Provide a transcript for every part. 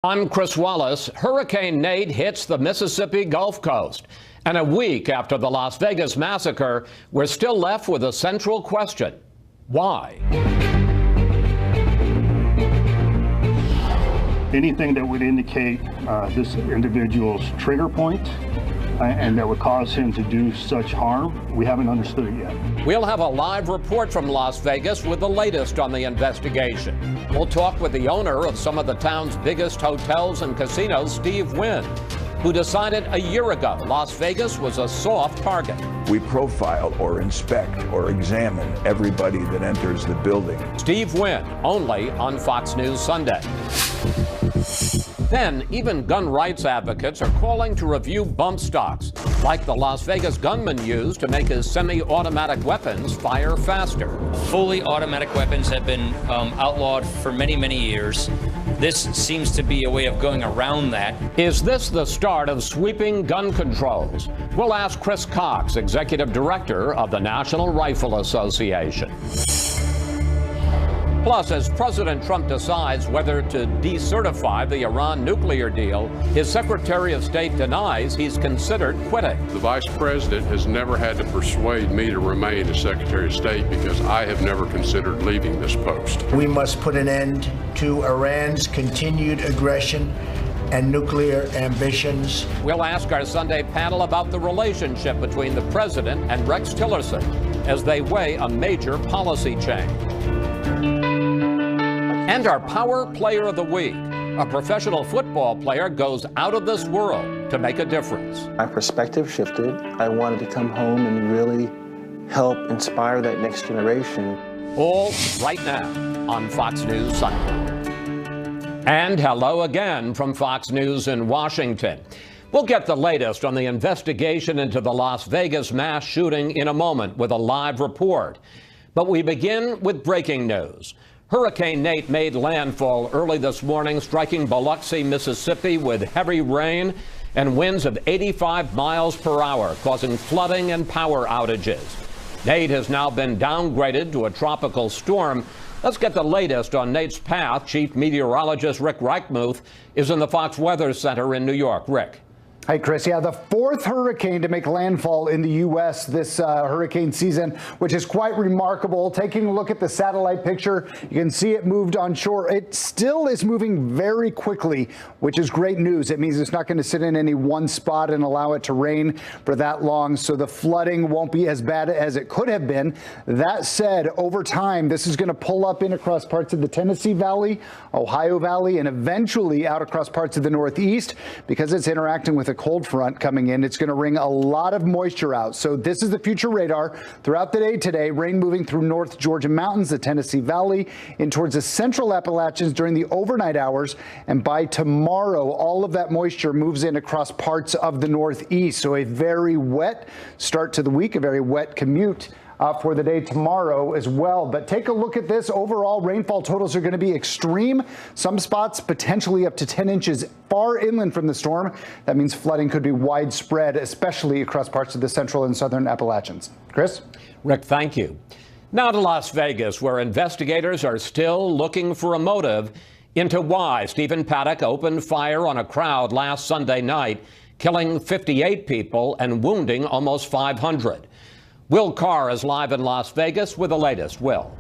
I'm Chris Wallace. Hurricane Nate hits the Mississippi Gulf Coast. And a week after the Las Vegas massacre, we're still left with a central question. Why? Anything that would indicate this individual's trigger point and that would cause him to do such harm, we haven't understood it yet. We'll have a live report from Las Vegas with the latest on the investigation. We'll talk with the owner of some of the town's biggest hotels and casinos, Steve Wynn, who decided a year ago Las Vegas was a soft target. We profile or inspect or examine everybody that enters the building. Steve Wynn, only on Fox News Sunday. Then, even gun rights advocates are calling to review bump stocks, like the Las Vegas gunman used to make his semi-automatic weapons fire faster. Fully automatic weapons have been outlawed for many, many years. This seems to be a way of going around that. Is this the start of sweeping gun controls? We'll ask Chris Cox, Executive Director of the National Rifle Association. Plus, as President Trump decides whether to decertify the Iran nuclear deal, his Secretary of State denies he's considered quitting. The Vice President has never had to persuade me to remain as Secretary of State because I have never considered leaving this post. We must put an end to Iran's continued aggression and nuclear ambitions. We'll ask our Sunday panel about the relationship between the President and Rex Tillerson as they weigh a major policy change. And our Power Player of the Week. A professional football player goes out of this world to make a difference. My perspective shifted. I wanted to come home and really help inspire that next generation. All right now on Fox News Sunday. And hello again from Fox News in Washington. We'll get the latest on the investigation into the Las Vegas mass shooting in a moment with a live report. But we begin with breaking news. Hurricane Nate made landfall early this morning, striking Biloxi, Mississippi with heavy rain and winds of 85 miles per hour, causing flooding and power outages. Nate has now been downgraded to a tropical storm. Let's get the latest on Nate's path. Chief Meteorologist Rick Reichmuth is in the Fox Weather Center in New York. Rick. Hey, Chris. Yeah, the fourth hurricane to make landfall in the U.S. this hurricane season, which is quite remarkable. Taking a look at the satellite picture, you can see it moved on shore. It still is moving very quickly, which is great news. It means it's not going to sit in any one spot and allow it to rain for that long, so the flooding won't be as bad as it could have been. That said, over time, this is going to pull up in across parts of the Tennessee Valley, Ohio Valley, and eventually out across parts of the Northeast. Because it's interacting with a cold front coming in, it's going to wring a lot of moisture out. So this is the future radar throughout the day today. Rain moving through North Georgia mountains, the Tennessee Valley, in towards the central Appalachians during the overnight hours. And by tomorrow, all of that moisture moves in across parts of the Northeast. So a very wet start to the week, a very wet commute for the day tomorrow as well. But take a look at this. Overall, rainfall totals are going to be extreme. Some spots potentially up to 10 inches far inland from the storm. That means flooding could be widespread, especially across parts of the central and southern Appalachians. Chris? Rick, thank you. Now to Las Vegas, where investigators are still looking for a motive into why Stephen Paddock opened fire on a crowd last Sunday night, killing 58 people and wounding almost 500. Will Carr is live in Las Vegas with the latest. Will.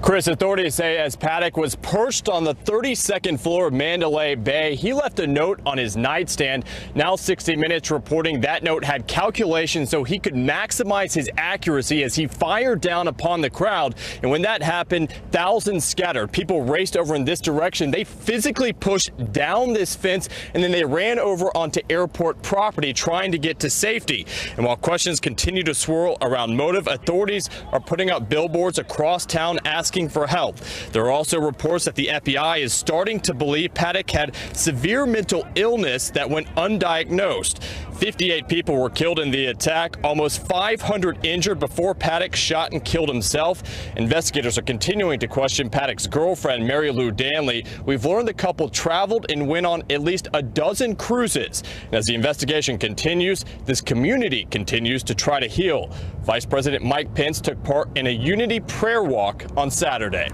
Chris, authorities say as Paddock was perched on the 32nd floor of Mandalay Bay, he left a note on his nightstand. Now 60 Minutes reporting that note had calculations so he could maximize his accuracy as he fired down upon the crowd. And when that happened, thousands scattered. People raced over in this direction. They physically pushed down this fence and then they ran over onto airport property trying to get to safety. And while questions continue to swirl around motive, authorities are putting up billboards across town asking for help. There are also reports that the FBI is starting to believe Paddock had severe mental illness that went undiagnosed. 58 people were killed in the attack, almost 500 injured before Paddock shot and killed himself. Investigators are continuing to question Paddock's girlfriend, Mary Lou Danley. We've learned the couple traveled and went on at least a dozen cruises. And as the investigation continues, this community continues to try to heal. Vice President Mike Pence took part in a unity prayer walk on Saturday.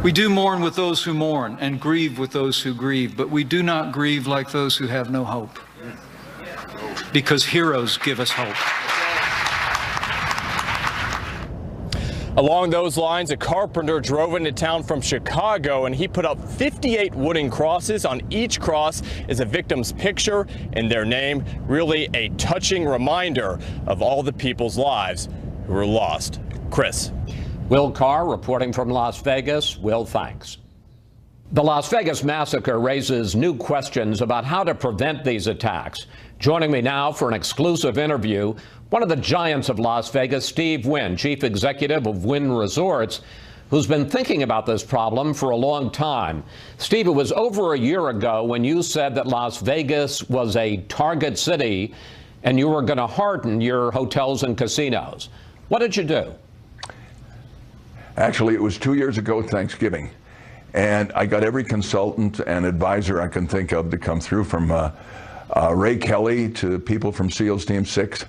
We do mourn with those who mourn and grieve with those who grieve, but we do not grieve like those who have no hope, because heroes give us hope. Along those lines, a carpenter drove into town from Chicago and he put up 58 wooden crosses. On each cross is a victim's picture and their name. Really a touching reminder of all the people's lives who were lost. Chris. Will Carr reporting from Las Vegas. Will, thanks. The Las Vegas massacre raises new questions about how to prevent these attacks. Joining me now for an exclusive interview, one of the giants of Las Vegas, Steve Wynn, chief executive of Wynn Resorts, who's been thinking about this problem for a long time. Steve, it was over a year ago when you said that Las Vegas was a target city and you were going to harden your hotels and casinos. What did you do? Actually, it was 2 years ago, Thanksgiving. And I got every consultant and advisor I can think of to come through, from Ray Kelly to people from SEALs Team 6.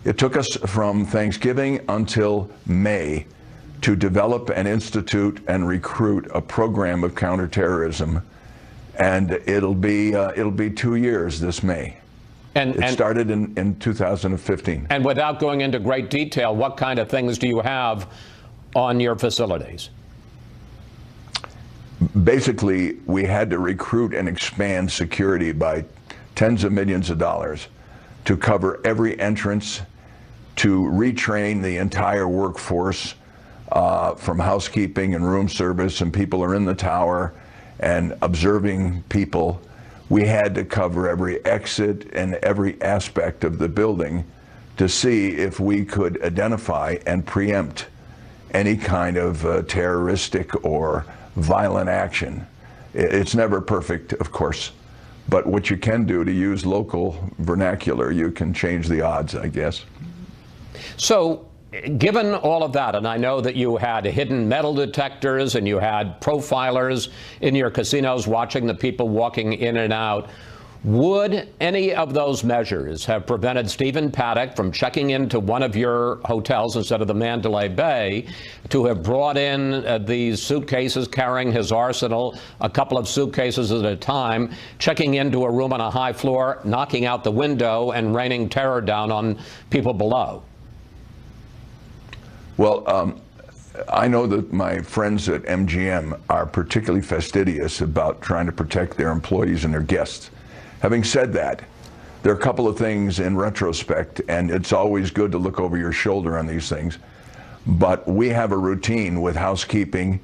It took us from Thanksgiving until May to develop and institute and recruit a program of counterterrorism, and it'll be 2 years this May. And it started in 2015. And without going into great detail, what kind of things do you have on your facilities? Basically, we had to recruit and expand security by tens of millions of dollars to cover every entrance, to retrain the entire workforce, from housekeeping and room service, and people are in the tower and observing people. We had to cover every exit and every aspect of the building to see if we could identify and preempt any kind of terroristic or violent action. It's never perfect, of course, but what you can do, to use local vernacular, you can change the odds, I guess. So, given all of that, and I know that you had hidden metal detectors and you had profilers in your casinos watching the people walking in and out, would any of those measures have prevented Stephen Paddock from checking into one of your hotels instead of the Mandalay Bay, to have brought in these suitcases carrying his arsenal, a couple of suitcases at a time, checking into a room on a high floor, knocking out the window and raining terror down on people below? Well, I know that my friends at MGM are particularly fastidious about trying to protect their employees and their guests. Having said that, there are a couple of things in retrospect, and it's always good to look over your shoulder on these things, but we have a routine with housekeeping,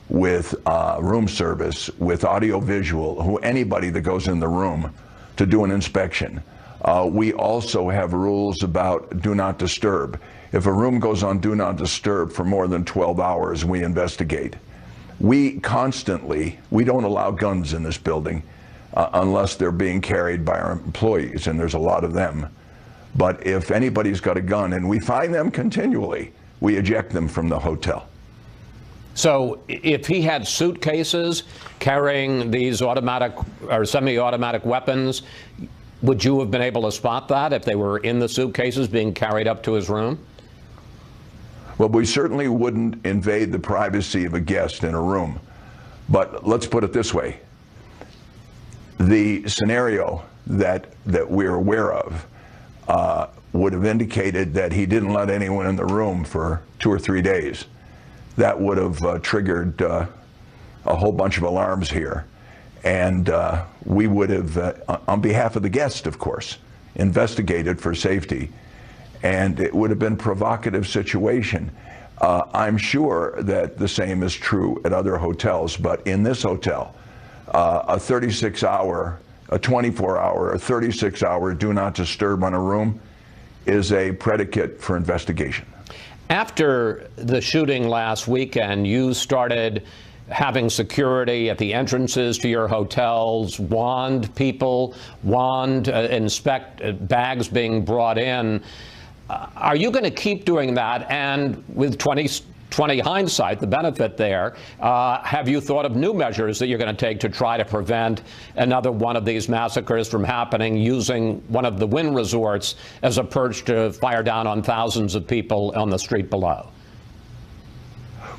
with room service, with audio-visual, anybody that goes in the room to do an inspection. We also have rules about do not disturb. If a room goes on do not disturb for more than 12 hours, we investigate. We don't allow guns in this building unless they're being carried by our employees, and there's a lot of them. But if anybody's got a gun, and we find them continually, we eject them from the hotel. So if he had suitcases carrying these automatic or semi-automatic weapons, would you have been able to spot that if they were in the suitcases being carried up to his room? Well, we certainly wouldn't invade the privacy of a guest in a room. But let's put it this way. The scenario that we're aware of would have indicated that he didn't let anyone in the room for 2 or 3 days. That would have triggered a whole bunch of alarms here. And we would have, on behalf of the guest, of course, investigated for safety. And it would have been a provocative situation. I'm sure that the same is true at other hotels, but in this hotel, a 36-hour, a 24-hour, a 36-hour do not disturb on a room is a predicate for investigation. After the shooting last weekend, you started having security at the entrances to your hotels, wand people, inspect bags being brought in. Are you going to keep doing that? And with 2020 hindsight, the benefit there, have you thought of new measures that you're going to take to try to prevent another one of these massacres from happening, using one of the Wynn resorts as a perch to fire down on thousands of people on the street below?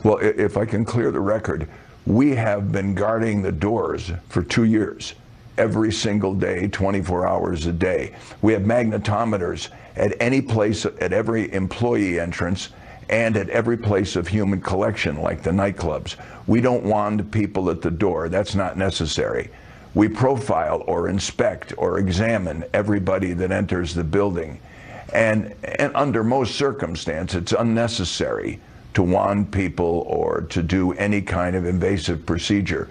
Well, if I can clear the record, We have been guarding the doors for 2 years, every single day, 24 hours a day. We have magnetometers at any place, at every employee entrance, and at every place of human collection, like the nightclubs. We don't wand people at the door. That's not necessary. We profile or inspect or examine everybody that enters the building. And under most circumstances, it's unnecessary to wand people or to do any kind of invasive procedure.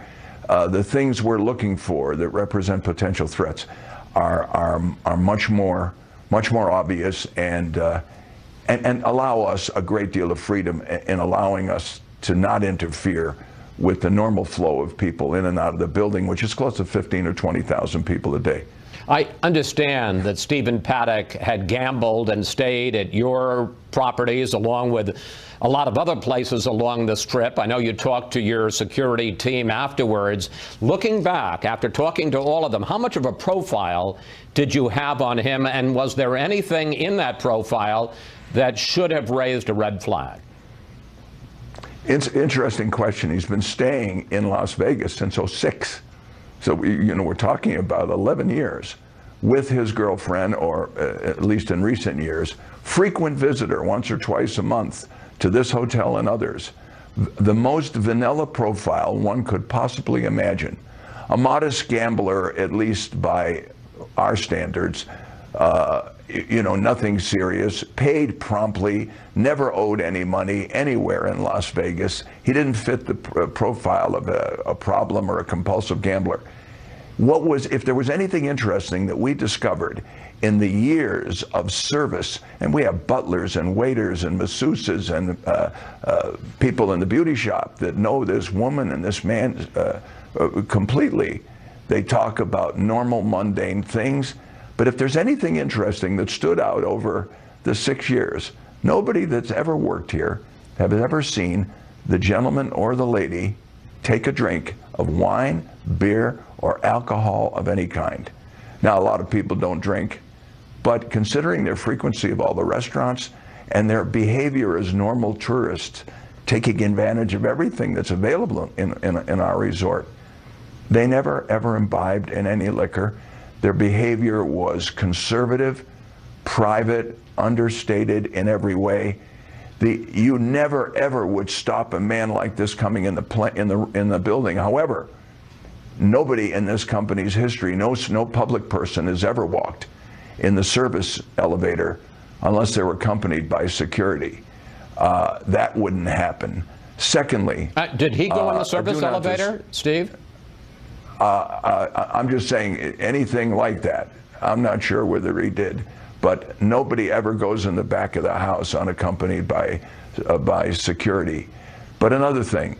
The things we're looking for that represent potential threats are much more obvious and allow us a great deal of freedom in allowing us to not interfere with the normal flow of people in and out of the building, which is close to 15 or 20,000 people a day. I understand that Stephen Paddock had gambled and stayed at your properties along with a lot of other places along the Strip. I know you talked to your security team afterwards. Looking back, after talking to all of them, how much of a profile did you have on him, and was there anything in that profile that should have raised a red flag? It's an interesting question. He's been staying in Las Vegas since '06. So we're talking about 11 years with his girlfriend, or at least in recent years, frequent visitor once or twice a month to this hotel and others. The most vanilla profile one could possibly imagine. A modest gambler, at least by our standards, nothing serious, paid promptly, never owed any money anywhere in Las Vegas. He didn't fit the profile of a problem or a compulsive gambler. If there was anything interesting that we discovered in the years of service, and we have butlers and waiters and masseuses and people in the beauty shop that know this woman and this man completely. They talk about normal, mundane things. But if there's anything interesting that stood out over the 6 years, nobody that's ever worked here has ever seen the gentleman or the lady take a drink of wine, beer, or alcohol of any kind. Now, a lot of people don't drink, but considering their frequency of all the restaurants and their behavior as normal tourists, taking advantage of everything that's available in our resort, they never ever imbibed in any liquor. Their behavior was conservative, private, understated in every way. You never ever would stop a man like this coming in the building. However, nobody in this company's history, no public person has ever walked in the service elevator unless they were accompanied by security. That wouldn't happen. Secondly, did he go in the service elevator, Steve? I'm just saying anything like that. I'm not sure whether he did, but nobody ever goes in the back of the house unaccompanied by security. But another thing,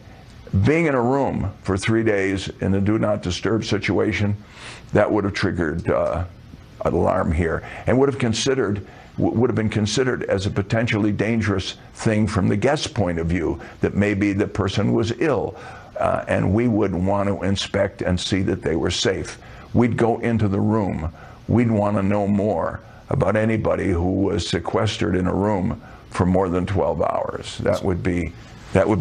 being in a room for 3 days in the do not disturb situation, that would have triggered an alarm here, and would have been considered as a potentially dangerous thing from the guest's point of view, that maybe the person was ill. And we would want to inspect and see that they were safe. We'd go into the room. We'd want to know more about anybody who was sequestered in a room for more than 12 hours. That would be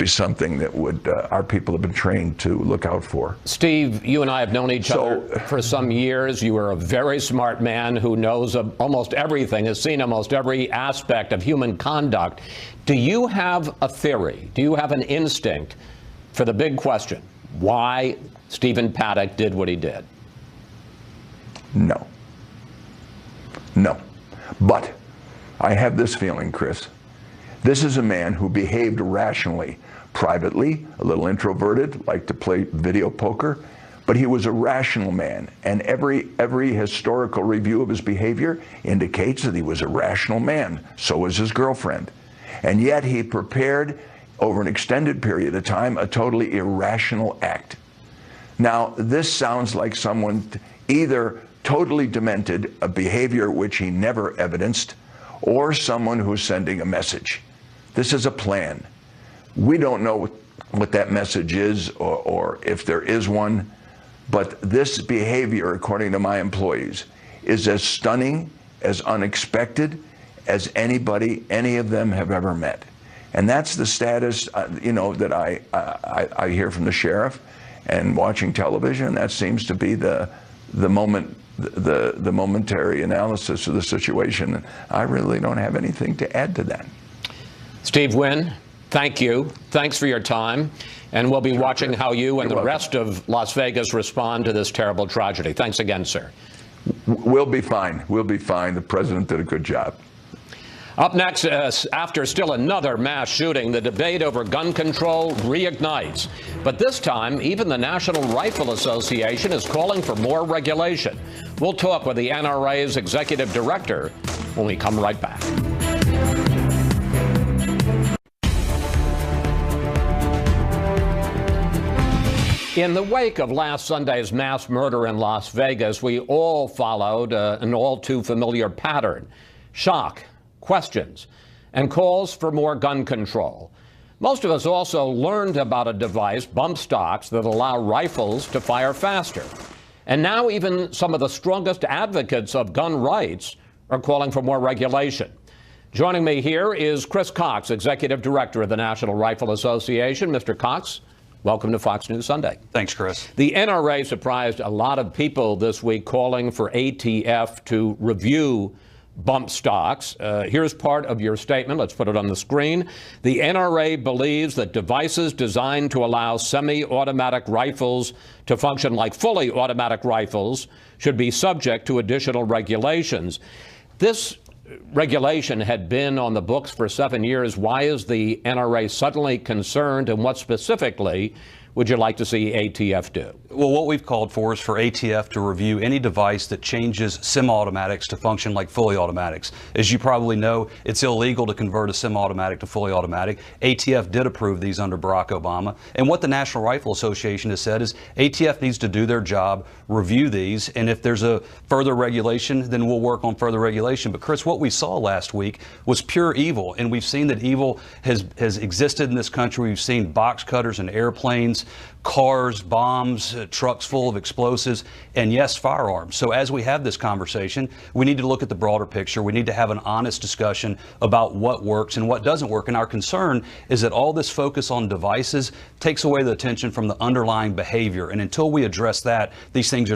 something that our people have been trained to look out for. Steve, you and I have known each other for some years. You are a very smart man who knows almost everything, has seen almost every aspect of human conduct. Do you have a theory? Do you have an instinct for the big question, why Stephen Paddock did what he did? No. But I have this feeling, Chris. This is a man who behaved rationally, privately, a little introverted, liked to play video poker, but he was a rational man, and every historical review of his behavior indicates that he was a rational man. So was his girlfriend. And yet he prepared, over an extended period of time, a totally irrational act. Now, this sounds like someone either totally demented, a behavior which he never evidenced, or someone who's sending a message. This is a plan. We don't know what that message is, or if there is one, but this behavior, according to my employees, is as stunning, as unexpected as any of them have ever met. And that's the status, that I hear from the sheriff and watching television. That seems to be the momentary analysis of the situation. I really don't have anything to add to that. Steve Wynn, thank you. Thanks for your time. And we'll be watching how you and the rest of Las Vegas respond to this terrible tragedy. Thanks again, sir. We'll be fine. We'll be fine. The president did a good job. Up next, after still another mass shooting, the debate over gun control reignites. But this time, even the National Rifle Association is calling for more regulation. We'll talk with the NRA's executive director when we come right back. In the wake of last Sunday's mass murder in Las Vegas, we all followed an all too familiar pattern: shock, questions, and calls for more gun control. Most of us also learned about a device, bump stocks, that allow rifles to fire faster. And now even some of the strongest advocates of gun rights are calling for more regulation. Joining me here is Chris Cox, Executive Director of the National Rifle Association. Mr. Cox, welcome to Fox News Sunday. Thanks, Chris. The NRA surprised a lot of people this week, calling for ATF to review bump stocks. Here's part of your statement. Let's put it on the screen. The NRA believes that devices designed to allow semi-automatic rifles to function like fully automatic rifles should be subject to additional regulations. This regulation had been on the books for 7 years. Why is the NRA suddenly concerned, and what specifically would you like to see ATF do? Well, what we've called for is for ATF to review any device that changes semi-automatics to function like fully automatics. As you probably know, it's illegal to convert a semi-automatic to fully automatic. ATF did approve these under Barack Obama. And what the National Rifle Association has said is ATF needs to do their job, review these, and if there's a further regulation, then we'll work on further regulation. But Chris, what we saw last week was pure evil, and we've seen that evil has existed in this country. We've seen box cutters and airplanes, cars, bombs, trucks full of explosives, and yes, firearms. So as we have this conversation, we need to look at the broader picture. We need to have an honest discussion about what works and what doesn't work. And our concern is that all this focus on devices takes away the attention from the underlying behavior. And until we address that, these things are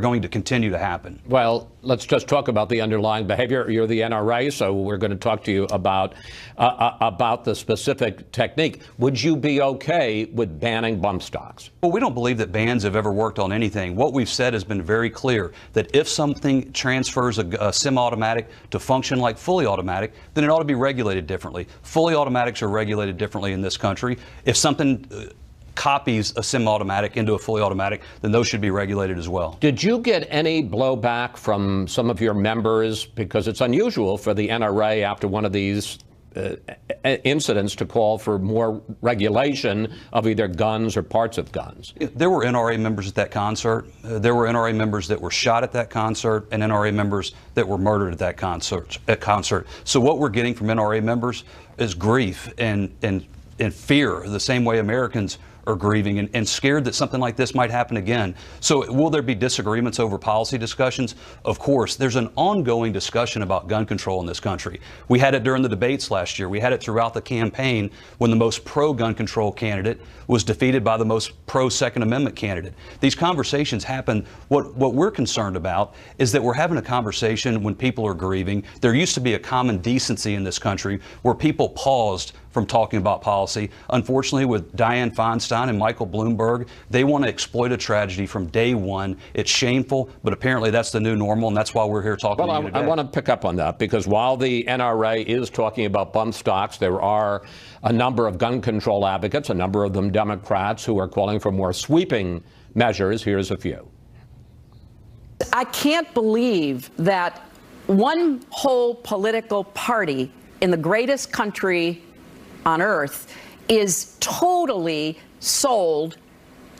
going to continue to happen. Well, let's just talk about the underlying behavior. You're the NRA, so we're going to talk to you about the specific technique. Would you be okay with banning bump stocks? Well, we don't believe that bans have ever worked on anything. What we've said has been very clear, that if something transfers a semi-automatic to function like fully automatic, then it ought to be regulated differently. Fully automatics are regulated differently in this country. If something copies a semi-automatic into a fully automatic, then those should be regulated as well. Did you get any blowback from some of your members? Because it's unusual for the NRA after one of these incidents to call for more regulation of either guns or parts of guns. There were NRA members at that concert. There were NRA members that were shot at that concert, and NRA members that were murdered at that concert. So what we're getting from NRA members is grief and fear, the same way Americans are grieving and scared that something like this might happen again. So will there be disagreements over policy discussions? Of course. There's an ongoing discussion about gun control in this country. We had it during the debates last year. We had it throughout the campaign when the most pro-gun control candidate was defeated by the most pro-Second Amendment candidate. These conversations happen. What we're concerned about is that we're having a conversation when people are grieving. There used to be a common decency in this country where people paused from talking about policy. Unfortunately, with Dianne Feinstein and Michael Bloomberg, they want to exploit a tragedy from day one. It's shameful, but apparently that's the new normal, and that's why we're here talking to you today. I want to pick up on that, because while the NRA is talking about bump stocks, there are a number of gun control advocates, a number of them Democrats, who are calling for more sweeping measures. Here's a few. I can't believe that one whole political party in the greatest country on earth is totally sold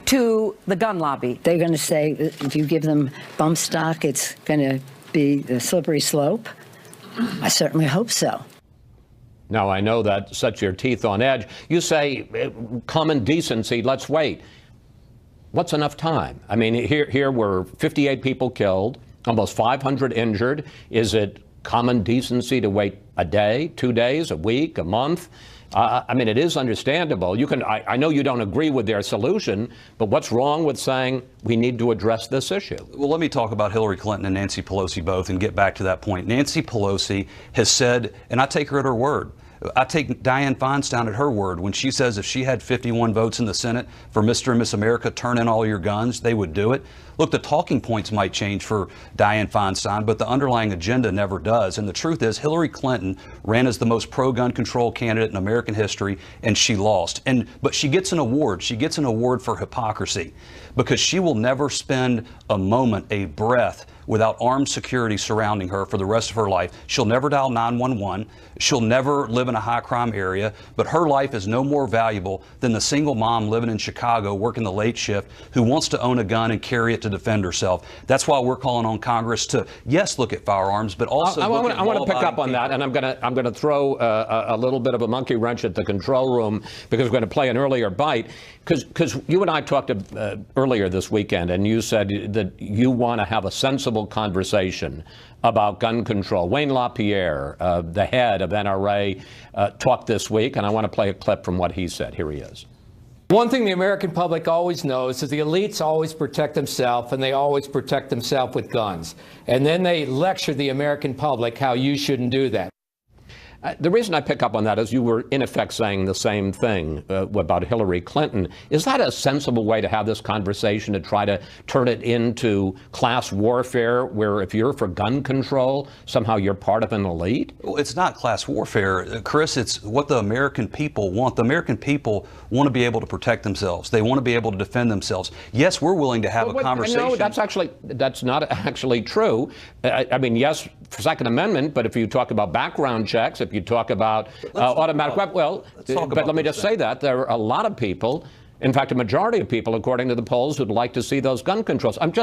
to the gun lobby. They're going to say that if you give them bump stock, it's going to be the slippery slope. I certainly hope so. Now, I know that sets your teeth on edge. You say common decency, let's wait. What's enough time? I mean, here were 58 people killed, almost 500 injured. Is it common decency to wait a day, 2 days, a week, a month? I mean, it is understandable. I know you don't agree with their solution, but what's wrong with saying we need to address this issue? Well, let me talk about Hillary Clinton and Nancy Pelosi both and get back to that point. Nancy Pelosi has said, and I take her at her word, I take Dianne Feinstein at her word when she says if she had 51 votes in the Senate for Mr. and Miss America, turn in all your guns, they would do it. Look, the talking points might change for Dianne Feinstein, but the underlying agenda never does. And the truth is, Hillary Clinton ran as the most pro-gun control candidate in American history, and she lost. But she gets an award. She gets an award for hypocrisy because she will never spend a moment, a breath, without armed security surrounding her for the rest of her life. She'll never dial 911. She'll never live in a high crime area, but her life is no more valuable than the single mom living in Chicago working the late shift who wants to own a gun and carry it to defend herself. That's why we're calling on Congress to, yes, look at firearms, but also I want to pick up on that, and I'm going to throw a little bit of a monkey wrench at the control room because we're going to play an earlier bite. Because you and I talked earlier this weekend, and you said that you want to have a sensible conversation about gun control. Wayne LaPierre, the head of NRA, talked this week, and I want to play a clip from what he said. Here he is. One thing the American public always knows is the elites always protect themselves, and they always protect themselves with guns. And then they lecture the American public how you shouldn't do that. The reason I pick up on that is you were, in effect, saying the same thing about Hillary Clinton. Is that a sensible way to have this conversation, to try to turn it into class warfare, where if you're for gun control, somehow you're part of an elite? Well, it's not class warfare, Chris. It's what the American people want. The American people want to be able to protect themselves. They want to be able to defend themselves. Yes, we're willing to have a conversation. No, that's not actually true. I mean, yes, for Second Amendment, but if you talk about background checks, if you talk about automatic weapons, but let me just say that there are a lot of people, in fact, a majority of people, according to the polls, who'd like to see those gun controls. I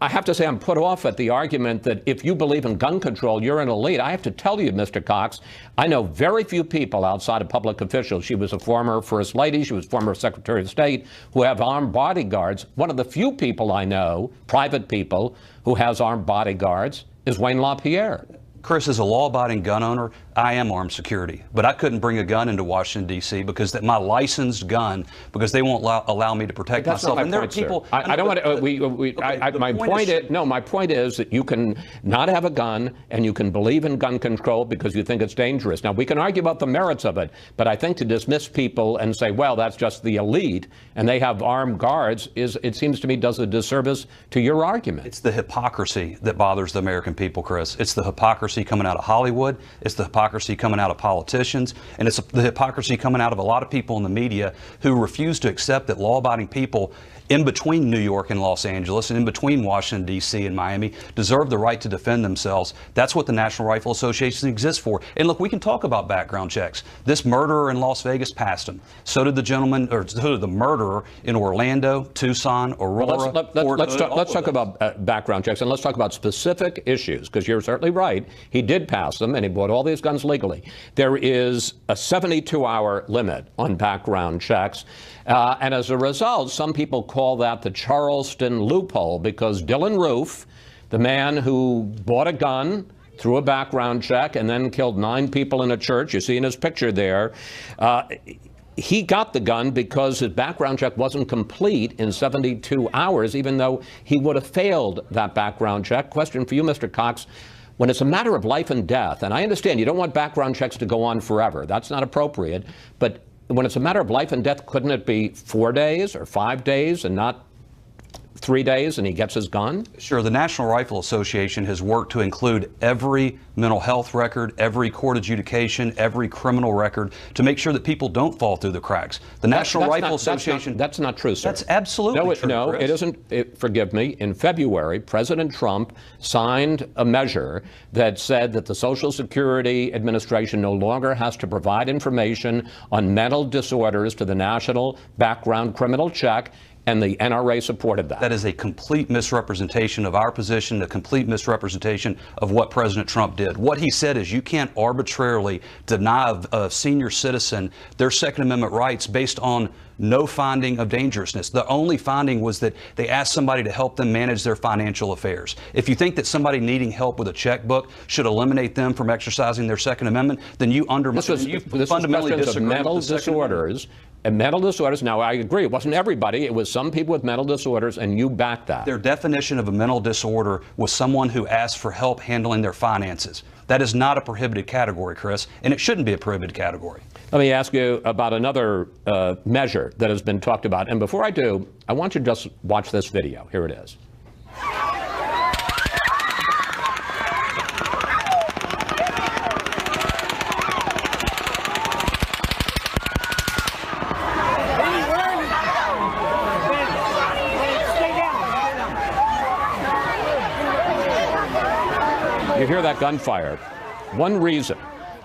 have to say I'm put off at the argument that if you believe in gun control, you're an elite. I have to tell you, Mr. Cox, I know very few people outside of public officials. She was a former First Lady. She was former Secretary of State who have armed bodyguards. One of the few people I know, private people, who has armed bodyguards is Wayne LaPierre. Chris, as a law-abiding gun owner, I am armed security, but I couldn't bring a gun into Washington, D.C. because my licensed gun, because they won't allow me to protect myself. And there are people. I don't want to. My point is that you can not have a gun and you can believe in gun control because you think it's dangerous. Now we can argue about the merits of it, but I think to dismiss people and say, well, that's just the elite and they have armed guards, it seems to me, does a disservice to your argument. It's the hypocrisy that bothers the American people, Chris. It's the hypocrisy coming out of Hollywood. It's the hypocrisy coming out of politicians, and it's the hypocrisy coming out of a lot of people in the media who refuse to accept that law-abiding people in between New York and Los Angeles and in between Washington, D.C. and Miami deserve the right to defend themselves. That's what the National Rifle Association exists for. And look, we can talk about background checks. This murderer in Las Vegas passed them. So did the gentleman, or so did the murderer in Orlando, Tucson, Aurora. Let's talk about background checks, and let's talk about specific issues, because you're certainly right. He did pass them, and he bought all these guns legally. There is a 72-hour limit on background checks. And as a result, some people call that the Charleston loophole, because Dylann Roof, the man who bought a gun through a background check and then killed 9 people in a church, you see in his picture there, he got the gun because his background check wasn't complete in 72 hours, even though he would have failed that background check. Question for you, Mr. Cox. When it's a matter of life and death, and I understand you don't want background checks to go on forever. That's not appropriate. But when it's a matter of life and death, couldn't it be 4 days or 5 days and not 3 days and he gets his gun? Sure. The National Rifle Association has worked to include every mental health record, every court adjudication, every criminal record to make sure that people don't fall through the cracks. The National Rifle Association. That's not true, sir. That's absolutely true. No, Chris. it isn't. Forgive me. In February, President Trump signed a measure that said that the Social Security Administration no longer has to provide information on mental disorders to the National Background Criminal Check. and the NRA supported that. That is a complete misrepresentation of our position, a complete misrepresentation of what President Trump did. What he said is you can't arbitrarily deny a senior citizen their Second Amendment rights based on no finding of dangerousness. The only finding was that they asked somebody to help them manage their financial affairs. If you think that somebody needing help with a checkbook should eliminate them from exercising their Second Amendment, then you fundamentally disagree mental with the disorders. And mental disorders, now I agree, it wasn't everybody, it was some people with mental disorders, and you backed that. Their definition of a mental disorder was someone who asked for help handling their finances. That is not a prohibited category, Chris, and it shouldn't be a prohibited category. Let me ask you about another measure that has been talked about. And before I do, I want you to just watch this video. Here it is. You hear that gunfire. One reason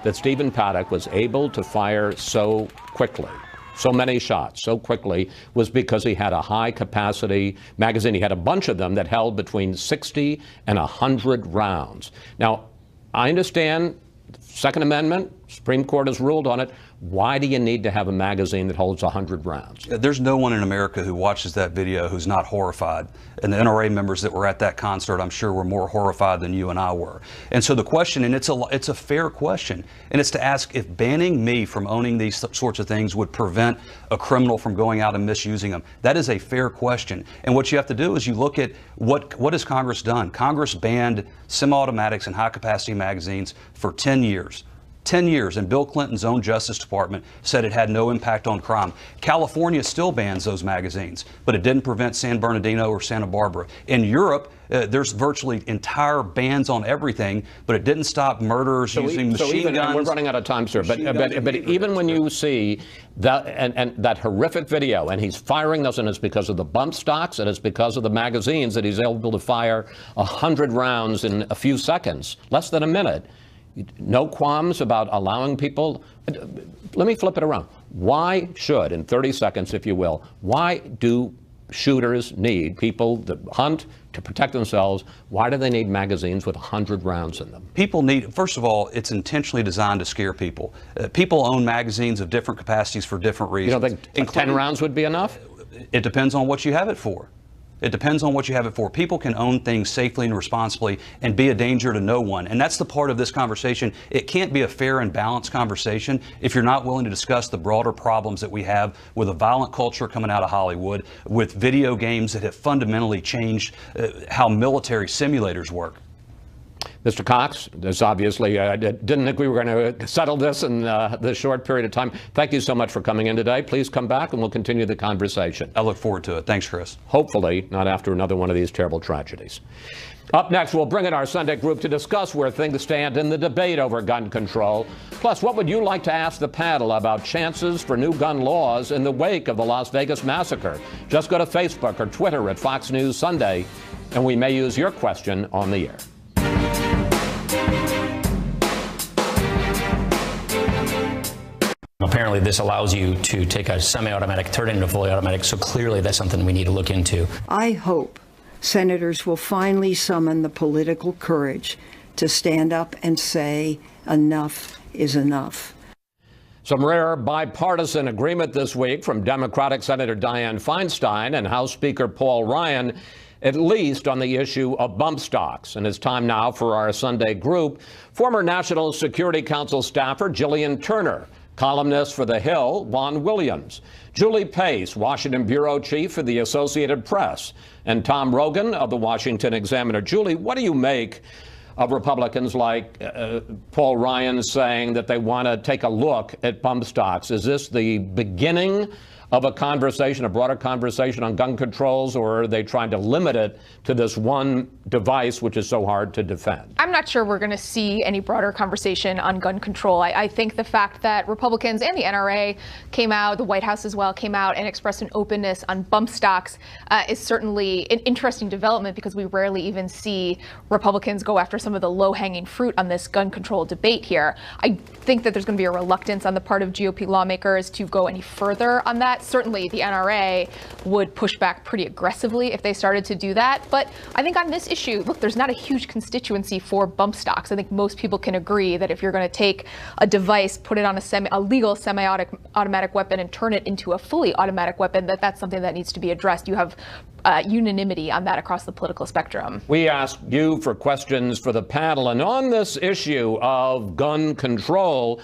that Stephen Paddock was able to fire so quickly, so many shots so quickly, was because he had a high-capacity magazine. He had a bunch of them that held between 60 and 100 rounds. Now, I understand Second Amendment, Supreme Court has ruled on it. Why do you need to have a magazine that holds 100 rounds? There's no one in America who watches that video who's not horrified. And the NRA members that were at that concert, I'm sure, were more horrified than you and I were. And so the question, and it's a fair question, and it's to ask if banning me from owning these sorts of things would prevent a criminal from going out and misusing them. That is a fair question. And what you have to do is you look at what has Congress done. Congress banned semi-automatics and high-capacity magazines for 10 years. 10 years, and Bill Clinton's own Justice Department said it had no impact on crime. California still bans those magazines, but it didn't prevent San Bernardino or Santa Barbara. In Europe, there's virtually entire bans on everything, but it didn't stop murderers using machine guns. We're running out of time, sir, but even when you see that and that horrific video, and he's firing those, and it's because of the bump stocks, and it's because of the magazines that he's able to fire 100 rounds in a few seconds, less than a minute. No qualms about allowing people. Let me flip it around. Why should, in 30 seconds, if you will, why do shooters need people that hunt to protect themselves? Why do they need magazines with 100 rounds in them? People need, first of all, it's intentionally designed to scare people. People own magazines of different capacities for different reasons. You don't think 10 rounds would be enough? It depends on what you have it for. It depends on what you have it for. People can own things safely and responsibly and be a danger to no one. And that's the part of this conversation. It can't be a fair and balanced conversation if you're not willing to discuss the broader problems that we have with a violent culture coming out of Hollywood, with video games that have fundamentally changed how military simulators work. Mr. Cox, this obviously didn't think we were going to settle this in this short period of time. Thank you so much for coming in today. Please come back and we'll continue the conversation. I look forward to it. Thanks, Chris. Hopefully not after another one of these terrible tragedies. Up next, we'll bring in our Sunday group to discuss where things stand in the debate over gun control. Plus, what would you like to ask the panel about chances for new gun laws in the wake of the Las Vegas massacre? Just go to Facebook or Twitter at Fox News Sunday, and we may use your question on the air. Apparently, this allows you to take a semi-automatic, turn it into fully automatic, so clearly that's something we need to look into. I hope senators will finally summon the political courage to stand up and say enough is enough. Some rare bipartisan agreement this week from Democratic Senator Dianne Feinstein and House Speaker Paul Ryan, at least on the issue of bump stocks. And it's time now for our Sunday group. Former National Security Council staffer Jillian Turner, columnist for The Hill, Juan Williams, Julie Pace, Washington bureau chief for the Associated Press, and Tom Rogan of the Washington Examiner. Julie, what do you make of Republicans like Paul Ryan saying that they want to take a look at bump stocks? Is this the beginning of a conversation, a broader conversation on gun controls, or are they trying to limit it to this one device which is so hard to defend? I'm not sure we're going to see any broader conversation on gun control. I think the fact that Republicans and the NRA came out, the White House as well, came out and expressed an openness on bump stocks is certainly an interesting development, because we rarely even see Republicans go after some of the low-hanging fruit on this gun control debate here. I think that there's going to be a reluctance on the part of GOP lawmakers to go any further on that that. Certainly the NRA would push back pretty aggressively if they started to do that. But I think on this issue, look, there's not a huge constituency for bump stocks. I think most people can agree that if you're going to take a device, put it on a legal semi-automatic weapon and turn it into a fully automatic weapon, that's something that needs to be addressed. You have unanimity on that across the political spectrum. We asked you for questions for the panel, and on this issue of gun control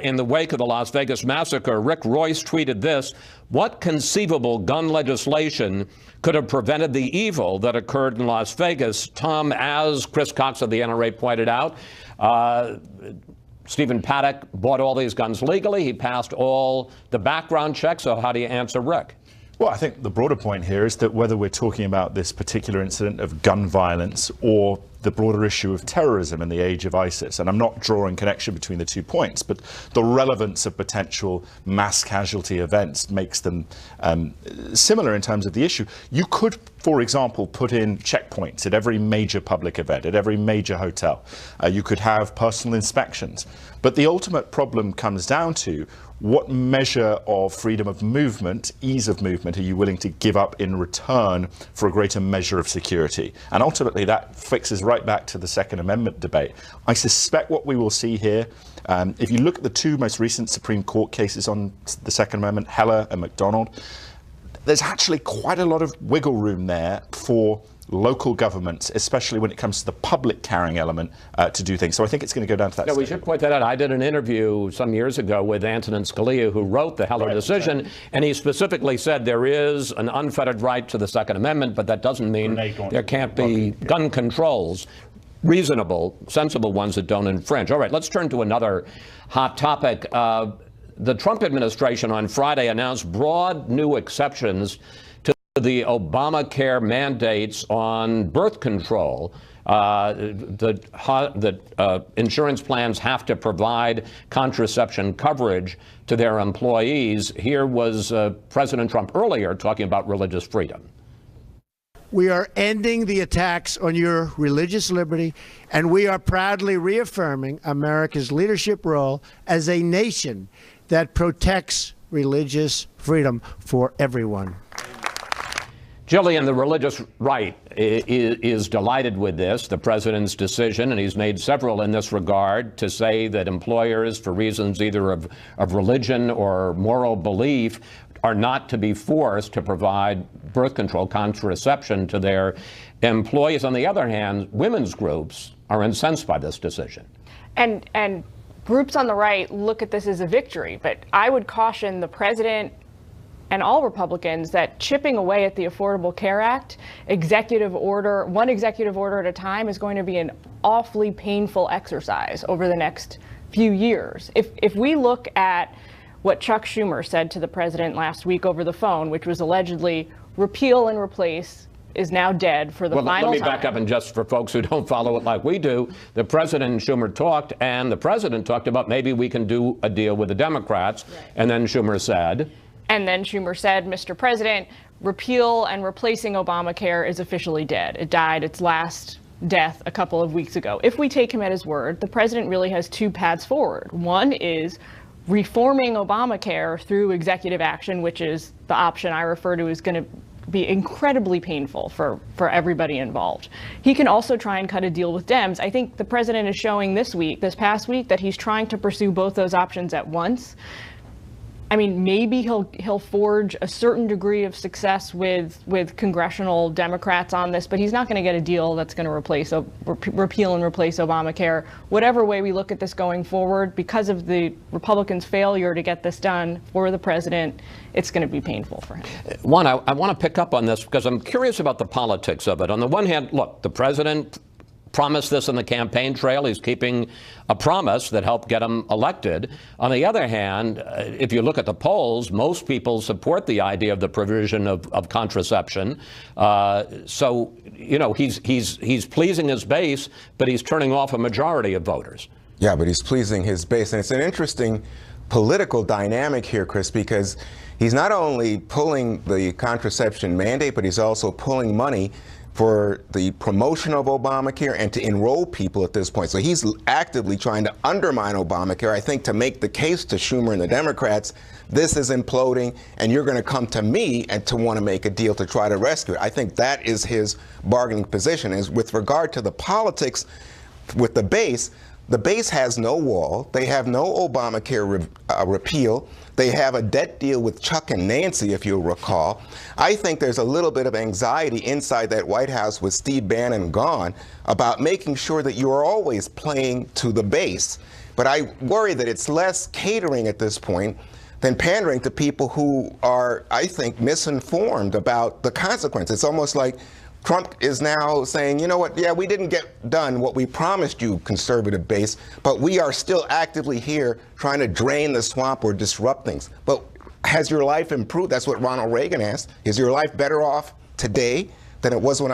in the wake of the Las Vegas massacre, Rick Royce tweeted this: "What conceivable gun legislation could have prevented the evil that occurred in Las Vegas?" Tom, as Chris Cox of the NRA pointed out, Stephen Paddock bought all these guns legally. He passed all the background checks. So how do you answer Rick? Well, I think the broader point here is that whether we're talking about this particular incident of gun violence or the broader issue of terrorism in the age of ISIS, and I'm not drawing connection between the 2 points, but the relevance of potential mass casualty events makes them similar in terms of the issue. You could, for example, put in checkpoints at every major public event, at every major hotel. You could have personal inspections. But the ultimate problem comes down to what measure of freedom of movement, ease of movement, are you willing to give up in return for a greater measure of security? And ultimately that fixes right back to the Second Amendment debate. I suspect what we will see here, if you look at the 2 most recent Supreme Court cases on the Second Amendment, Heller and McDonald, there's actually quite a lot of wiggle room there for local governments, especially when it comes to the public carrying element, to do things. So I think it's going to go down to that. Yeah, we should point that out. I did an interview some years ago with Antonin Scalia, who wrote the Heller decision, and he specifically said there is an unfettered right to the Second Amendment, but that doesn't mean there can't be gun controls, reasonable, sensible ones that don't infringe. All right, let's turn to another hot topic. The Trump administration on Friday announced broad new exceptions to the Obamacare mandates on birth control. That insurance plans have to provide contraception coverage to their employees. Here was President Trump earlier talking about religious freedom. We are ending the attacks on your religious liberty, and we are proudly reaffirming America's leadership role as a nation that protects religious freedom for everyone. Jillian, the religious right is delighted with this, the president's decision, and he's made several in this regard, to say that employers, for reasons either of religion or moral belief, are not to be forced to provide birth control contraception to their employees. On the other hand, women's groups are incensed by this decision. And groups on the right look at this as a victory, but I would caution the president and all Republicans that chipping away at the Affordable Care Act, one executive order at a time, is going to be an awfully painful exercise over the next few years. If we look at what Chuck Schumer said to the president last week over the phone, which was allegedly repeal and replace is now dead for the final time. Let me back up, and just for folks who don't follow it like we do, the president and Schumer talked, and the president talked about maybe we can do a deal with the Democrats, right. And then Schumer said, Mr. President, repeal and replacing Obamacare is officially dead. It died its last death a couple of weeks ago. If we take him at his word, the president really has 2 paths forward. One is reforming Obamacare through executive action, which is the option I refer to as going to be incredibly painful for everybody involved. He can also try and cut a deal with Dems. I think the president is showing this past week, that he's trying to pursue both those options at once. I mean, maybe he'll forge a certain degree of success with congressional Democrats on this, but he's not going to get a deal that's going to repeal and replace Obamacare. Whatever way we look at this going forward, because of the Republicans' failure to get this done for the president, it's going to be painful for him. One, I want to pick up on this because I'm curious about the politics of it. On the one hand, look, the president promised this in the campaign trail. He's keeping a promise that helped get him elected. On the other hand, if you look at the polls, most people support the idea of the provision of contraception. So, you know, he's pleasing his base, but he's turning off a majority of voters. Yeah, but he's pleasing his base. And it's an interesting political dynamic here, Chris, because he's not only pulling the contraception mandate, but he's also pulling money for the promotion of Obamacare and to enroll people at this point. So he's actively trying to undermine Obamacare, I think, to make the case to Schumer and the Democrats, this is imploding and you're going to come to me and to want to make a deal to try to rescue it. I think that is his bargaining position. Is with regard to the politics with the base has no wall. They have no Obamacare repeal. They have a debt deal with Chuck and Nancy, if you'll recall. I think there's a little bit of anxiety inside that White House with Steve Bannon gone about making sure that you are always playing to the base. But I worry that it's less catering at this point than pandering to people who are, I think, misinformed about the consequences. It's almost like Trump is now saying, you know what, yeah, we didn't get done what we promised you, conservative base, but we are still actively here trying to drain the swamp or disrupt things. But has your life improved? That's what Ronald Reagan asked. Is your life better off today than it was when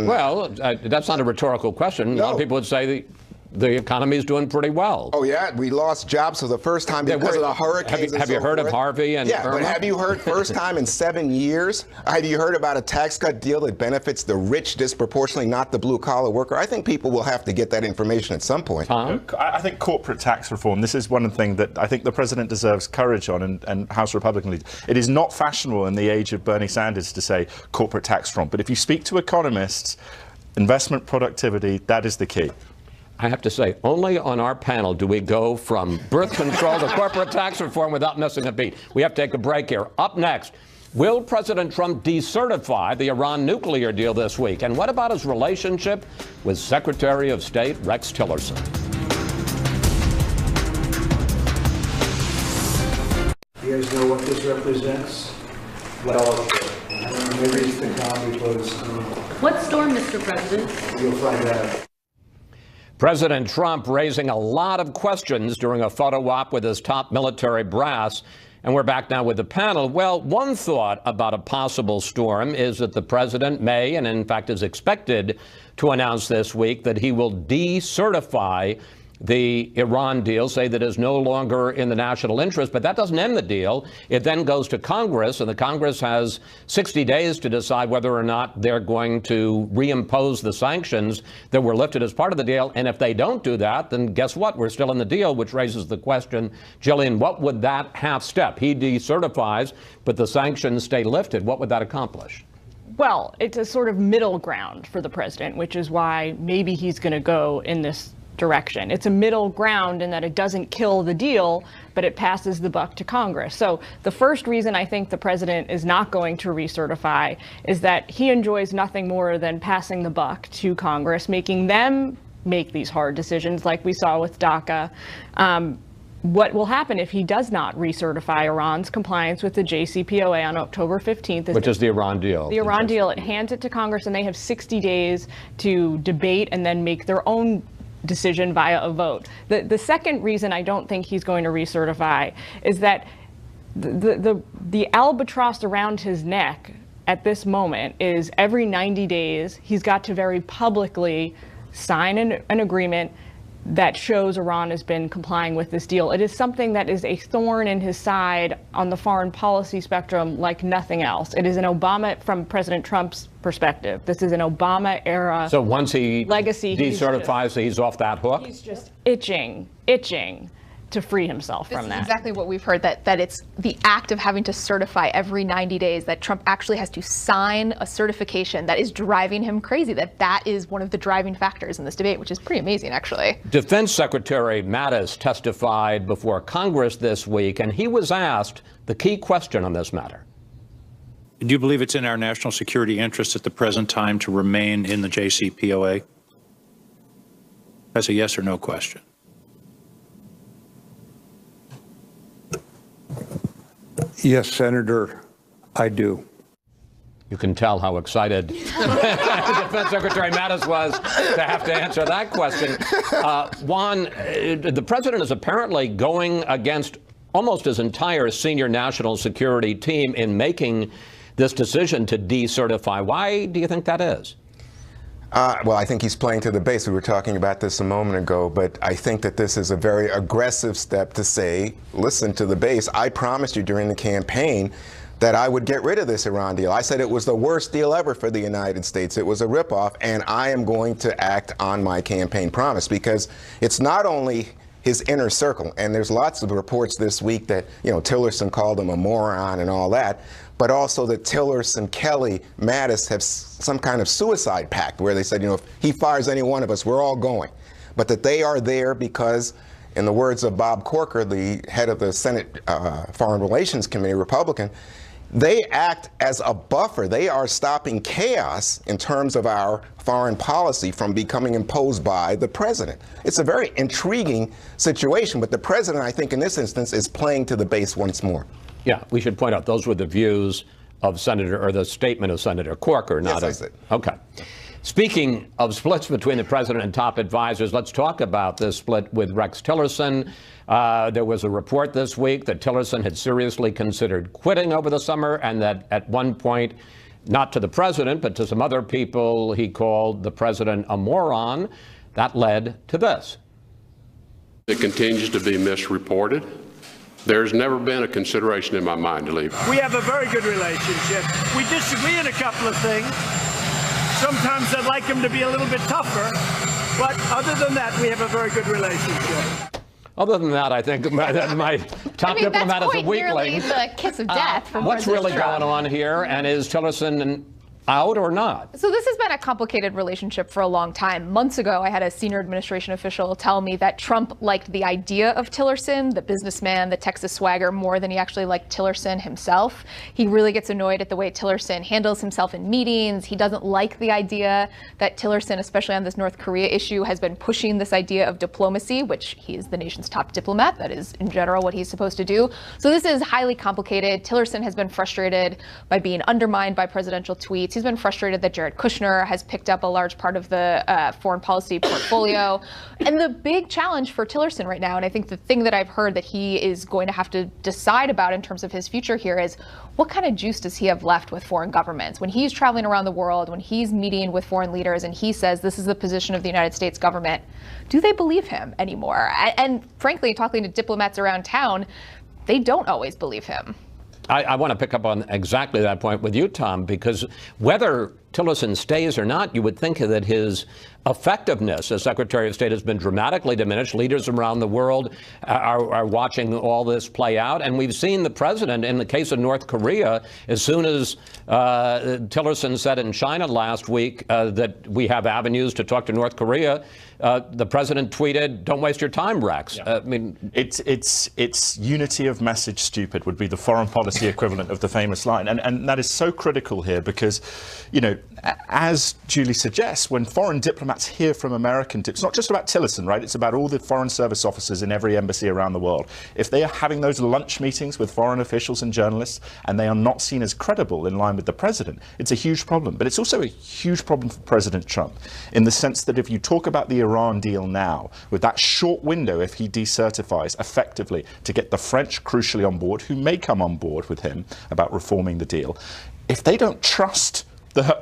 Well, that's not a rhetorical question. No. A lot of people would say the economy is doing pretty well. Oh, yeah, we lost jobs for the first time because of the hurricanes. Have you heard of Harvey and Irma? But have you heard first time in 7 years? Have you heard about a tax cut deal that benefits the rich disproportionately, not the blue-collar worker? I think people will have to get that information at some point. I think corporate tax reform, this is one thing that I think the president deserves courage on, and House Republican leaders. It is not fashionable in the age of Bernie Sanders to say corporate tax reform. But if you speak to economists, investment productivity, that is the key. I have to say, only on our panel do we go from birth control to corporate tax reform without missing a beat. We have to take a break here. Up next, will President Trump decertify the Iran nuclear deal this week? And what about his relationship with Secretary of State Rex Tillerson? You guys know what this represents? Well, maybe it's the calm before the storm. What storm, Mr. President? You'll find out. President Trump raising a lot of questions during a photo op with his top military brass. And we're back now with the panel. Well, one thought about a possible storm is that the president may, and in fact is expected to announce this week, that he will decertify the Iran deal, say that is no longer in the national interest. But that doesn't end the deal. It then goes to Congress, and the Congress has 60 days to decide whether or not they're going to reimpose the sanctions that were lifted as part of the deal. And if they don't do that, then guess what? We're still in the deal, which raises the question, Jillian, what would that half step? He decertifies, but the sanctions stay lifted. What would that accomplish? Well, it's a sort of middle ground for the president, which is why maybe he's going to go in this direction. It's a middle ground in that it doesn't kill the deal, but it passes the buck to Congress. So the first reason I think the president is not going to recertify is that he enjoys nothing more than passing the buck to Congress, making them make these hard decisions like we saw with DACA. What will happen if he does not recertify Iran's compliance with the JCPOA on October 15th? Which is the Iran deal. The Iran deal. It hands it to Congress, and they have 60 days to debate and then make their own decision via a vote. The second reason I don't think he's going to recertify is that the albatross around his neck at this moment is every 90 days he's got to very publicly sign an agreement that shows Iran has been complying with this deal. It is something that is a thorn in his side on the foreign policy spectrum like nothing else. It is an Obama, from President Trump's perspective, this is an Obama era. So once he legacy, decertifies, he's off that hook? He's just itching to free himself from that. Exactly what we've heard, that it's the act of having to certify every 90 days, that Trump actually has to sign a certification that is driving him crazy, that is one of the driving factors in this debate, which is pretty amazing, actually. Defense Secretary Mattis testified before Congress this week, and he was asked the key question on this matter. Do you believe it's in our national security interest at the present time to remain in the JCPOA? That's a yes or no question. Yes, Senator, I do. You can tell how excited Defense Secretary Mattis was to have to answer that question. Juan, the president is apparently going against almost his entire senior national security team in making this decision to decertify. Why do you think that is? Well, I think he's playing to the base. We were talking about this a moment ago, but I think that this is a very aggressive step to say, listen to the base. I promised you during the campaign that I would get rid of this Iran deal. I said it was the worst deal ever for the United States. It was a ripoff, and I am going to act on my campaign promise, because it's not only his inner circle, and there's lots of reports this week that, you know, Tillerson called him a moron and all that, but also that Tillerson, Kelly, Mattis have some kind of suicide pact where they said, you know, if he fires any one of us, we're all going. But that they are there because, in the words of Bob Corker, the head of the Senate Foreign Relations Committee, Republican, they act as a buffer. They are stopping chaos in terms of our foreign policy from becoming imposed by the president. It's a very intriguing situation, but the president, I think in this instance, is playing to the base once more. Yeah, we should point out those were the views of the statement of Senator Corker, not yes, I said. Okay. Speaking of splits between the president and top advisors, let's talk about this split with Rex Tillerson. There was a report this week that Tillerson had seriously considered quitting over the summer, and that at one point, not to the president, but to some other people, he called the president a moron. That led to this. It continues to be misreported. There's never been a consideration in my mind to leave. We have a very good relationship. We disagree in a couple of things. Sometimes I'd like him to be a little bit tougher, but other than that, we have a very good relationship. Other than that, I think my top diplomat is a weakling. That's the kiss of death from What's President really Trump. going on here, and is Tillerson out or not? So this has been a complicated relationship for a long time. Months ago, I had a senior administration official tell me that Trump liked the idea of Tillerson, the businessman, the Texas swagger, more than he actually liked Tillerson himself. He really gets annoyed at the way Tillerson handles himself in meetings. He doesn't like the idea that Tillerson, especially on this North Korea issue, has been pushing this idea of diplomacy, which he is the nation's top diplomat. That is, in general, what he's supposed to do. So this is highly complicated. Tillerson has been frustrated by being undermined by presidential tweets. He's been frustrated that Jared Kushner has picked up a large part of the foreign policy portfolio. And the big challenge for Tillerson right now, and I think the thing that I've heard that he is going to have to decide about in terms of his future here, is what kind of juice does he have left with foreign governments? When he's traveling around the world, when he's meeting with foreign leaders and he says this is the position of the United States government, do they believe him anymore? And frankly, talking to diplomats around town, they don't always believe him. I want to pick up on exactly that point with you, Tom, because whether Tillerson stays or not, you would think that his effectiveness as Secretary of State has been dramatically diminished. Leaders around the world are watching all this play out. And we've seen the president, in the case of North Korea, as soon as Tillerson said in China last week that we have avenues to talk to North Korea, the president tweeted, "Don't waste your time, Rex." Yeah. I mean, it's unity of message stupid would be the foreign policy equivalent of the famous line. And that is so critical here because, you know, as Julie suggests, when foreign diplomats hear from American, it's not just about Tillerson, right? It's about all the foreign service officers in every embassy around the world. If they are having those lunch meetings with foreign officials and journalists and they are not seen as credible in line with the president, it's a huge problem. But it's also a huge problem for President Trump in the sense that if you talk about the Iran deal now, with that short window, if he decertifies effectively to get the French crucially on board, who may come on board with him about reforming the deal, if they don't trust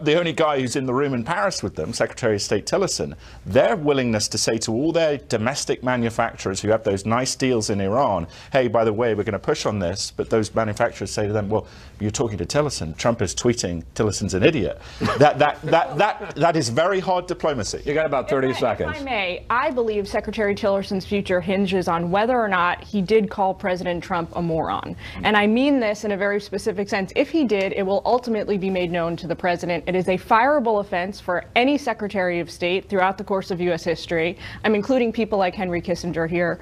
the only guy who's in the room in Paris with them, Secretary of State Tillerson, their willingness to say to all their domestic manufacturers who have those nice deals in Iran, hey, by the way, we're going to push on this, but those manufacturers say to them, well, you're talking to Tillerson. Trump is tweeting Tillerson's an idiot. That is very hard diplomacy. You got about 30 seconds. If I may, I believe Secretary Tillerson's future hinges on whether or not he did call President Trump a moron. And I mean this in a very specific sense. If he did, it will ultimately be made known to the president. It is a fireable offense for any Secretary of State throughout the course of U.S. history. I'm including people like Henry Kissinger here.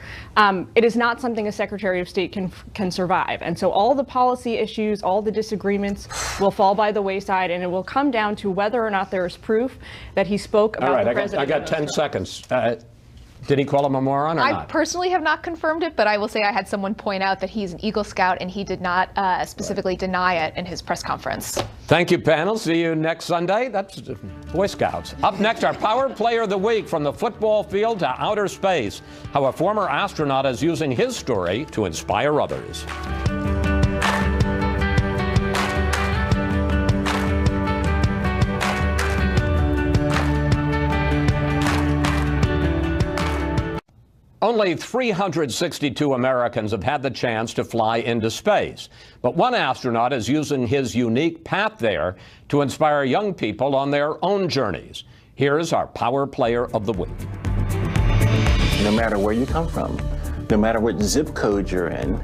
It is not something a Secretary of State can survive. And so all the policy issues, all the disagreements will fall by the wayside, and it will come down to whether or not there is proof that he spoke about the president. I got 10 seconds. Did he call him a moron or I not? personally have not confirmed it, but I will say I had someone point out that he's an Eagle Scout, and he did not specifically deny it in his press conference. Thank you, panel. See you next Sunday. That's Boy Scouts. Up next, our Power Player of the Week, from the football field to outer space. How a former astronaut is using his story to inspire others. Only 362 Americans have had the chance to fly into space, but one astronaut is using his unique path there to inspire young people on their own journeys. Here's our Power Player of the Week. No matter where you come from, no matter what zip code you're in,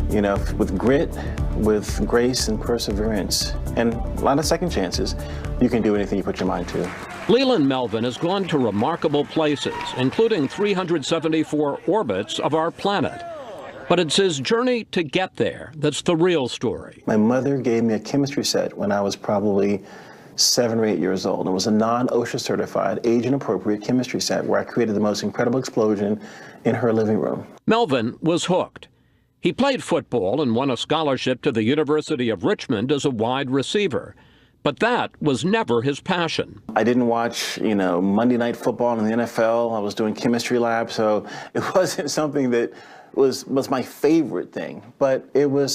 you know, with grit, with grace and perseverance, and a lot of second chances, you can do anything you put your mind to. Leland Melvin has gone to remarkable places, including 374 orbits of our planet. But it's his journey to get there that's the real story. My mother gave me a chemistry set when I was probably 7 or 8 years old. It was a non-OSHA certified, age-appropriate chemistry set where I created the most incredible explosion in her living room. Melvin was hooked. He played football and won a scholarship to the University of Richmond as a wide receiver. But that was never his passion. I didn't watch, you know, Monday Night Football in the NFL. I was doing chemistry lab, so it wasn't something that was my favorite thing. But it was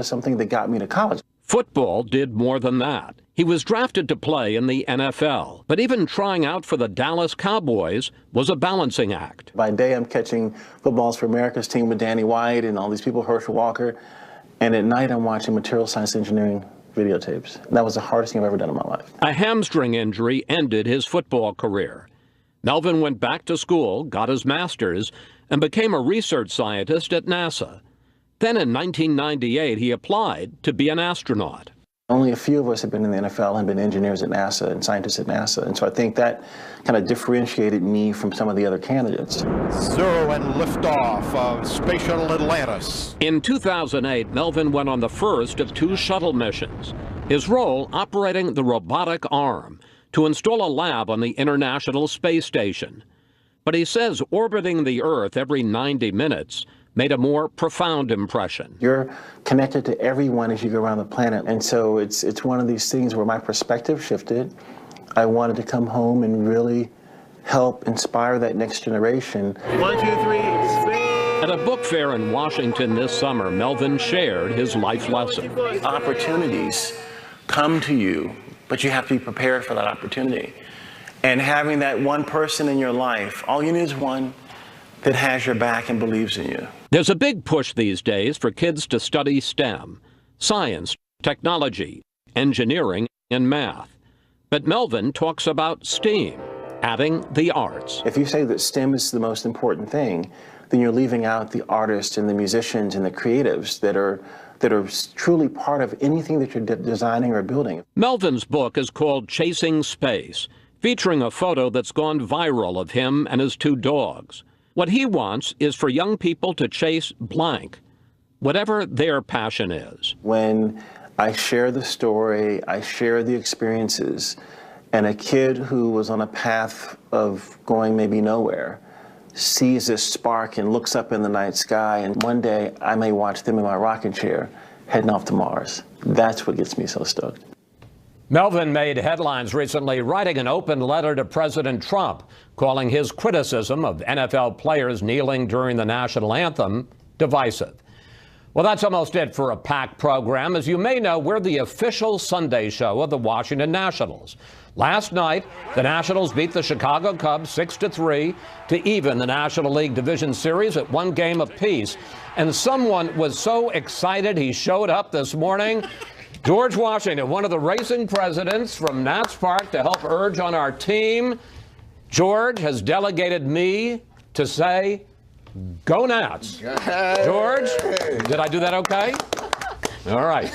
something that got me to college. Football did more than that. He was drafted to play in the NFL, but even trying out for the Dallas Cowboys was a balancing act. By day, I'm catching footballs for America's team with Danny White and all these people, Herschel Walker, and at night I'm watching material science engineering videotapes. That was the hardest thing I've ever done in my life. A hamstring injury ended his football career. Melvin went back to school, got his master's, and became a research scientist at NASA. Then in 1998, he applied to be an astronaut. Only a few of us have been in the NFL and been engineers at NASA and scientists at NASA, and so I think that kind of differentiated me from some of the other candidates. 0 and liftoff of Space Shuttle Atlantis. In 2008, Melvin went on the first of 2 shuttle missions. His role, operating the robotic arm to install a lab on the International Space Station. But he says orbiting the Earth every 90 minutes made a more profound impression. You're connected to everyone as you go around the planet, and so it's one of these things where my perspective shifted. I wanted to come home and really help inspire that next generation. 1, 2, 3, spin! At a book fair in Washington this summer, Melvin shared his life lesson. Opportunities come to you, but you have to be prepared for that opportunity. And having that one person in your life, all you need is one that has your back and believes in you. There's a big push these days for kids to study STEM, science, technology, engineering, and math. But Melvin talks about STEAM, adding the arts. If you say that STEM is the most important thing, then you're leaving out the artists and the musicians and the creatives that are truly part of anything that you're designing or building. Melvin's book is called Chasing Space, featuring a photo that's gone viral of him and his 2 dogs. What he wants is for young people to chase blank, whatever their passion is. When I share the story, I share the experiences, and a kid who was on a path of going maybe nowhere sees this spark and looks up in the night sky, and one day I may watch them in my rocking chair heading off to Mars. That's what gets me so stoked. Melvin made headlines recently writing an open letter to President Trump, calling his criticism of NFL players kneeling during the national anthem divisive. Well, that's almost it for a packed program. As you may know, we're the official Sunday show of the Washington Nationals. Last night, the Nationals beat the Chicago Cubs 6-3 to even the National League Division Series at 1 game apiece. And someone was so excited he showed up this morning. George Washington, one of the racing presidents from Nats Park, to help urge on our team. George has delegated me to say, go Nats. George, did I do that okay? All right.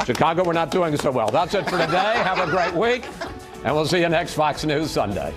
Chicago, we're not doing so well. That's it for today. Have a great week, and we'll see you next Fox News Sunday.